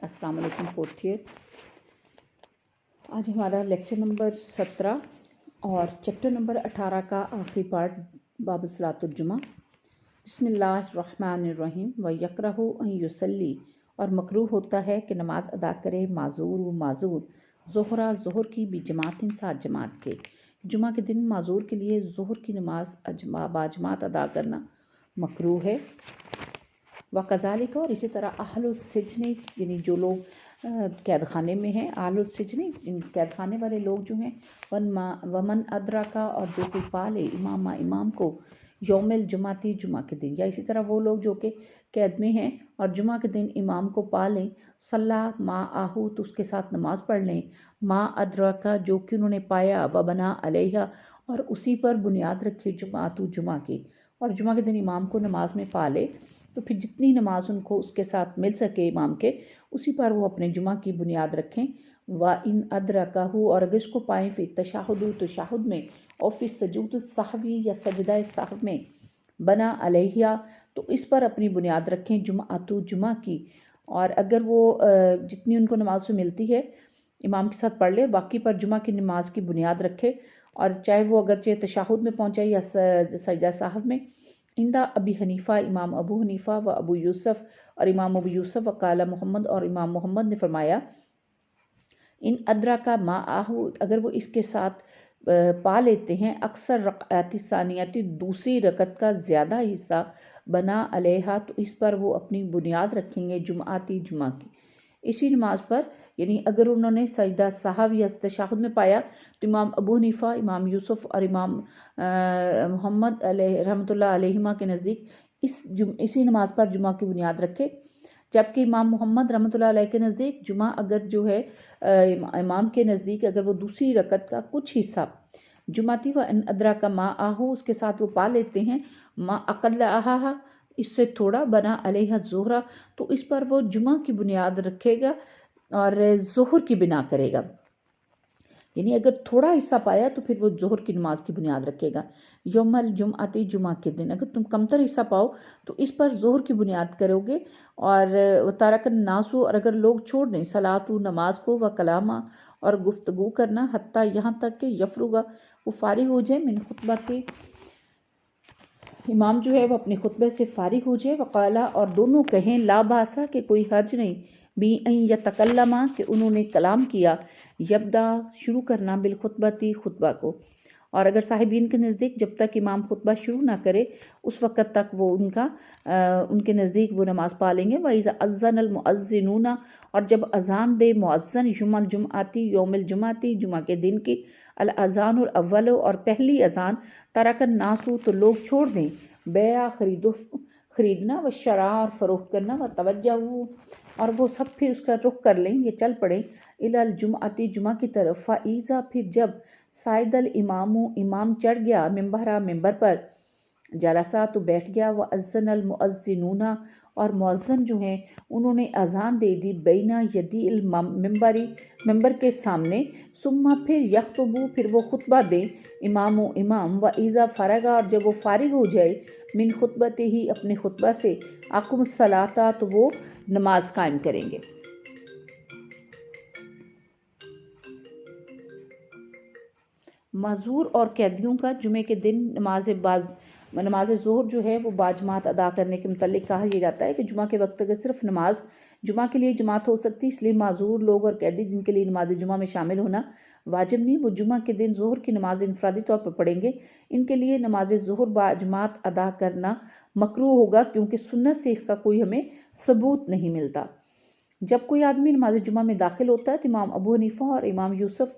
अस्सलाम वालेकुम fourth year. आज हमारा लेक्चर नंबर 17 और चैप्टर नंबर 18 का आखिरी पार्ट बाब सलातुल जुमा। बिस्मिल्लाहिर्रहमानिर्रहीम। व यकरहु अन युसल्ली, और मकरूह होता है कि नमाज अदा करे माजूर व माजूर ज़ोहरा ज़ोहर की भी जमातिन साथ जमात के। जुमा के दिन माजूर के लिए ज़ोहर की नमाज बाजमात अदा करना मकरूह है। व कज़ालिक, और इसी तरह अहलुल सिजनी, यानी जो लोग कैद खाने में हैं, अहलुल सिजनी कैद खाने वाले लोग जो हैं, वमन अदरका, और जो कोई पाले इमाम को यौमिल जुमाती, जुमा के दिन, या इसी तरह वो लोग जो कि कैद में हैं और जुमा के दिन इमाम को पा लें, सल्ला मा आहू, तो उसके साथ नमाज पढ़ लें, मा अदरका, जो कि उन्होंने पाया, व बना अलैहा, और उसी पर बुनियाद रखी जुमातु, जुमा की, और जुमा के दिन इमाम को नमाज में पा ले, तो फिर जितनी नमाज उनको उसके साथ मिल सके इमाम के, उसी पर वो अपने जुमा की बुनियाद रखें। व इन अदरकाहू, और अगर इसको पाएँ फिर तशाहुदु, तशाहुद में, और फिर सजूद सहवी, या सजदा सहव में, बना अलैहिया, तो इस पर अपनी बुनियाद रखें जुमातु, जुमा की। और अगर वो जितनी उनको नमाज में मिलती है इमाम के साथ पढ़ ले, बाकी पर जुमा की नमाज की बुनियाद रखे, और चाहे वो अगरचे तशाहुद में पहुँचे या सजदा सहव में। इंदा अबी हनीफ़ा, इमाम अबू हनीफ़ा, व अबू यूसुफ़, और इमाम अबू यूसुफ़, व काला मोहम्मद, और इमाम मोहम्मद ने फरमाया, इन अदरा का मा आहू, अगर वो इसके साथ पा लेते हैं अक्सर रक़अती सानियती, दूसरी रकत का ज़्यादा हिस्सा, बना अलैहा, तो इस पर वो अपनी बुनियाद रखेंगे जुमाती, जुमा की। इसी नमाज पर, यानी अगर उन्होंने सजदा साहब या तशहुद में पाया, तो इमाम अबू हनीफ़ा, इमाम यूसुफ़, और इमाम मोहम्मद रहमतुल्लाह अलैहिमा के नज़दीक इसी नमाज पर जुमा की बुनियाद रखे। जबकि इमाम मोहम्मद रहमतुल्लाह अलैह के नज़दीक जुमा अगर जो है इमाम के नज़दीक अगर वो दूसरी रकत का कुछ हिस्सा जुमाती व अदरा का मा आहू, उसके साथ वो पा लेते हैं, मा अक़ल आहा, इससे थोड़ा, बना अलैहा ज़ोहरा, तो इस पर वो जुमा की बुनियाद रखेगा और ज़ोहर की बिना करेगा। यानी अगर थोड़ा हिस्सा पाया तो फिर वो ज़ोहर की नमाज की बुनियाद रखेगा। यौमल जुमाती, जुमा के दिन अगर तुम कमतर हिस्सा पाओ तो इस पर ज़ोहर की बुनियाद करोगे। और तारक नासु, और अगर लोग छोड़ दें सलातु, नमाज को, व कलामा, और गुफ्तगू करना, हत्ता, यहाँ तक कि यफरुगा, वो फारिग हो जाए, मिन खुतबती, इमाम जो है वो अपने खुतबे से फारिग हो जाए, वक़ाला, और दोनों कहें, ला बासा, कि कोई हर्ज नहीं, बी या तकल्लमा, कि उन्होंने कलाम किया, यब्दा, शुरू करना, बिल खुतबती, खुतबा को। और अगर साहिबीन के नज़दीक जब तक इमाम खुतबा शुरू ना करे उस वक़्त तक वो उनके नज़दीक वो नमाज़ पा लेंगे। वइज़ा अज़्ज़न अल मुअज़्ज़िनूना, और जब अज़ान दे मुअज़्ज़न, युमल जुमाती, यौमिल जुमाती, जुमा के दिन की, अल अज़ानुल अव्वल, और पहली अज़ान, तरकन नासु, तो लोग छोड़ दें, बेया, खरीदना, व शरा, और फ़रोख्त करना, व तवज्जहू, और वो सब फिर उसका रुख कर लें, ये चल पड़ें, इलल जुमाती, जुमा की तरफ। फ़ाइज़ा, फिर जब साइदल इमामू, इमाम चढ़ गया, मिंबर पर, जलसा, तो बैठ गया, व अज़्ज़नल मुअज़्ज़िनूना, और मुअज़्ज़िन जो हैं उन्होंने अज़ान दे दी, बैना यदील मिंबरी, मिंबर के सामने, सुम्मा, फिर यख्तुबू, फिर वो खुतबा दें, इमाम, व इज़ा फ़रगा, और जब वो फारिग हो जाए, मिन खुतबते ही, अपने खुतबा से, अक़ुमुस्सलाता, तो वो नमाज कायम करेंगे। मज़ूर और कैदियों का जुमे के दिन नमाज ज़ोहर जो है वो बाजमात अदा करने के मुतल्लिक़ कहा यह जाता है कि जुमा के वक्त अगर सिर्फ नमाज जुमा के लिए जमात हो सकती, इसलिए माजूर लोग और कैदी जिनके लिए नमाज जुमा में शामिल होना वाजिब नहीं, वो जुमा के दिन ज़ोहर की नमाज इनफरादी तौर पर पढ़ेंगे। इनके लिए नमाज ज़ोहर बाजमात अदा करना मकरूह होगा, क्योंकि सुन्नत से इसका कोई हमें सबूत नहीं मिलता। जब कोई आदमी नमाज जुमा में दाखिल होता है तो इमाम अबू हनीफ़ा और इमाम यूसुफ़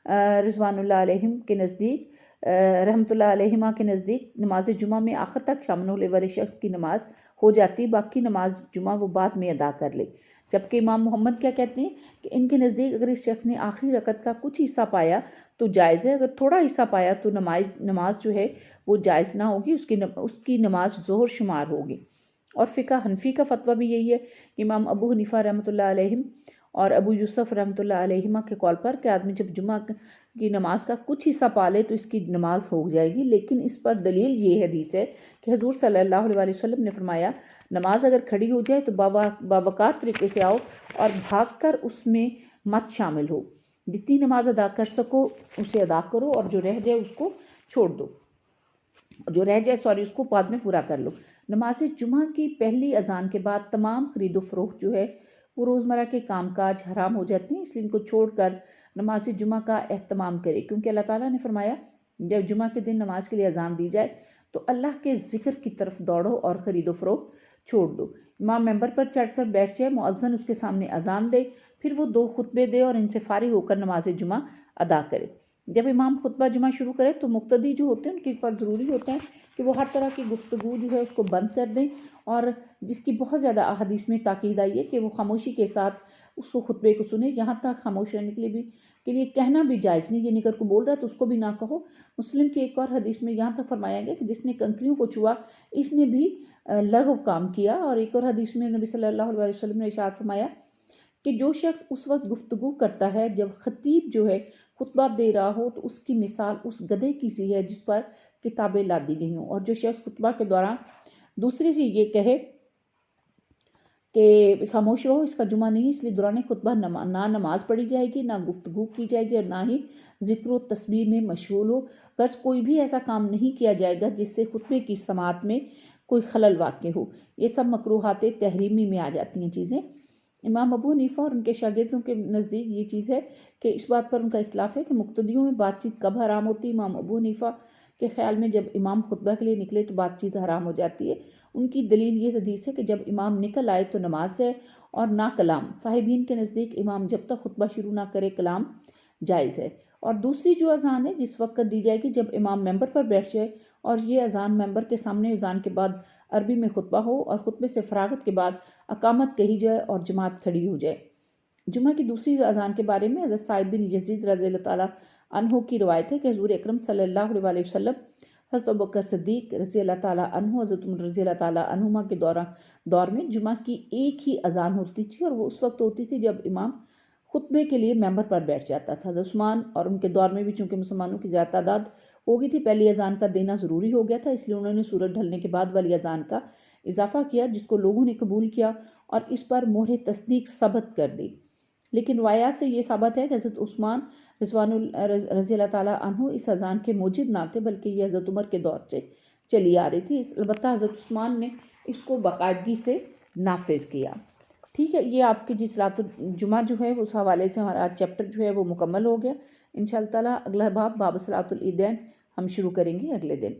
रिज़वानुल्लाह अलैहिम के नज़दीक, रहमतुल्लाह अलैहिमा के नज़दीक, नमाज जुमा में आखिर तक शामिल होने वाले शख्स की नमाज हो जाती, बाकी नमाज जुमा वो बाद में अदा कर ले। जबकि इमाम मोहम्मद क्या कहते हैं कि इनके नज़दीक अगर इस शख्स ने आखिरी रकत का कुछ हिस्सा पाया तो जायज़ है, अगर थोड़ा हिस्सा पाया तो नमाज जो है वो जायज़ ना होगी, उसकी नमाज ज़ोहर शुमार होगी। और फ़िक़ह हनफ़ी का फ़तवा भी यही है कि इमाम अबू हनीफ़ा रहमतुल्लाह अलैहिम اور ابو یوسف رحمۃ اللہ علیہما کے قول پر کہ آدمی جب جمعہ کی نماز کا کچھ حصہ پا لے تو اس کی نماز ہو جائے گی، لیکن اس پر دلیل یہ حدیث ہے کہ حضور صلی اللہ علیہ وسلم نے فرمایا نماز اگر کھڑی ہو جائے تو باوقار طریقے سے آؤ اور بھاگ کر اس میں مت شامل ہو، جتنی نماز ادا کر سکو اسے ادا کرو اور جو رہ جائے اس کو چھوڑ دو، اس کو بعد میں پورا کر لو۔ نماز جمعہ کی پہلی اذان کے بعد تمام خرید و فروخت جو ہے وہ روزمرہ کے کام کاج حرام ہو جاتے ہیں، اس لیے ان کو چھوڑ کر نماز جمعہ کا اہتمام کرے، کیونکہ اللہ تعالیٰ نے فرمایا جب جمعہ کے دن نماز کے لیے اذان دی جائے تو اللہ کے ذکر کی طرف دوڑو اور خرید و فروخت چھوڑ دو۔ امام ممبر پر چڑھ کر بیٹھ جائے، مؤذن اس کے سامنے اذان دے، پھر وہ 2 خطبے دے اور ان سے فارغ ہو کر نماز جمعہ ادا کرے۔ جب امام خطبہ جمعہ شروع کرے تو مقتدی جو ہوتے ہیں ان کے پر ضروری ہوتا ہے کہ وہ ہر طرح کی گفتگو جو ہے اس کو بند کر دیں، اور جس کی بہت زیادہ احادیث میں تاکید آئی ہے کہ وہ خاموشی کے ساتھ اس کو خطبے کو سنیں، یہاں تک خاموش رہنے کے لیے کہنا بھی جائز نہیں، یعنی اگر کوئی بول رہا ہے تو اس کو بھی نہ کہو۔ مسلم کی ایک اور حدیث میں یہاں تک فرمایا گیا کہ جس نے کنکریوں کو چھوا اس نے بھی لغو کام کیا، اور ایک اور حدیث میں نبی صلی اللہ علیہ وسلم نے ارشاد فرمایا کہ جو شخص اس وقت گفتگو کرتا ہے جب خطیب جو ہے خطبہ دے رہا ہو تو اس کی مثال اس گدھے کی سی ہے جس پر کتابیں لادی گئی ہوں، اور جو شخص خطبہ کے دوران دوسرے سے یہ کہے کہ خاموش رہو، اس کا جمعہ نہیں، اس لیے دوران خطبہ نہ نماز پڑھی جائے گی، نہ گفتگو کی جائے گی، اور نہ ہی ذکر و تسبیح میں مشغول ہو۔ بس کوئی بھی ایسا کام نہیں کیا جائے گا جس سے خطبے کی سماعت میں کوئی خلل واقع ہو۔ یہ سب مکروہات تحریمی میں آ جاتی ہیں چیزیں۔ امام ابو حنیفہ اور ان کے شاگردوں کے نزدیک یہ چیز ہے کہ اس بات پر ان کا اختلاف ہے کہ مقتدیوں میں بات چیت کب حرام ہوتی ہے۔ امام ابو حنیفہ کے خیال میں جب امام خطبہ کے لیے نکلے تو بات چیت حرام ہو جاتی ہے۔ ان کی دلیل یہ حدیث ہے کہ جب امام نکل آئے تو نماز ہے اور نہ کلام۔ صاحبین کے نزدیک امام جب تک خطبہ شروع نہ کرے کلام جائز ہے۔ اور دوسری جو اذان ہے جس وقت دی جائے گی جب امام ممبر پر بیٹھ جائے، اور یہ اذان ممبر کے سامنے اذان کے بعد عربی میں خطبہ ہو اور خطبے سے فراغت کے بعد اقامت کہی جائے اور جماعت کھڑی ہو جائے۔ جمعہ کی دوسری اذان کے بارے میں حضرت سعید بن یزید رضی اللہ تعالیٰ عنہ کی روایت ہے کہ حضور اکرم صلی اللہ علیہ وسلم، حضرت ابوبکر صدیق رضی اللہ تعالیٰ عنہ، حضرت عمر رضی اللہ تعالیٰ عنہما کے دور میں جمعہ کی ایک ہی اذان ہوتی تھی، اور وہ اس وقت ہوتی تھی جب امام خطبے کے لیے ممبر پر بیٹھ جاتا تھا۔ حضرت عثمان اور ان کے دور میں بھی چونکہ مسلمانوں کی زیادہ تعداد ہو گئی تھی، پہلی اذان کا دینا ضروری ہو گیا تھا، اس لیے انہوں نے سورج ڈھلنے کے بعد والی اذان کا اضافہ کیا، جس کو لوگوں نے قبول کیا اور اس پر مہر تصدیق ثبت کر دی۔ لیکن روایات سے یہ ثابت ہے کہ حضرت عثمان رضی اللہ تعالیٰ عنہ اس اذان کے موجد نہ تھے، بلکہ یہ حضرت عمر کے دور سے چلی آ رہی تھی، البتہ حضرت عثمان نے اس کو باقاعدگی سے نافذ کیا۔ ٹھیک ہے، یہ آپ کی جی صلاۃ الجمعہ جو ہے اس حوالے سے ہمارا چیپٹر جو ہے وہ مکمل ہو گیا۔ انشاءاللہ تعالیٰ اگلا باب صلاۃ العیدین ہم شروع کریں گے اگلے دن۔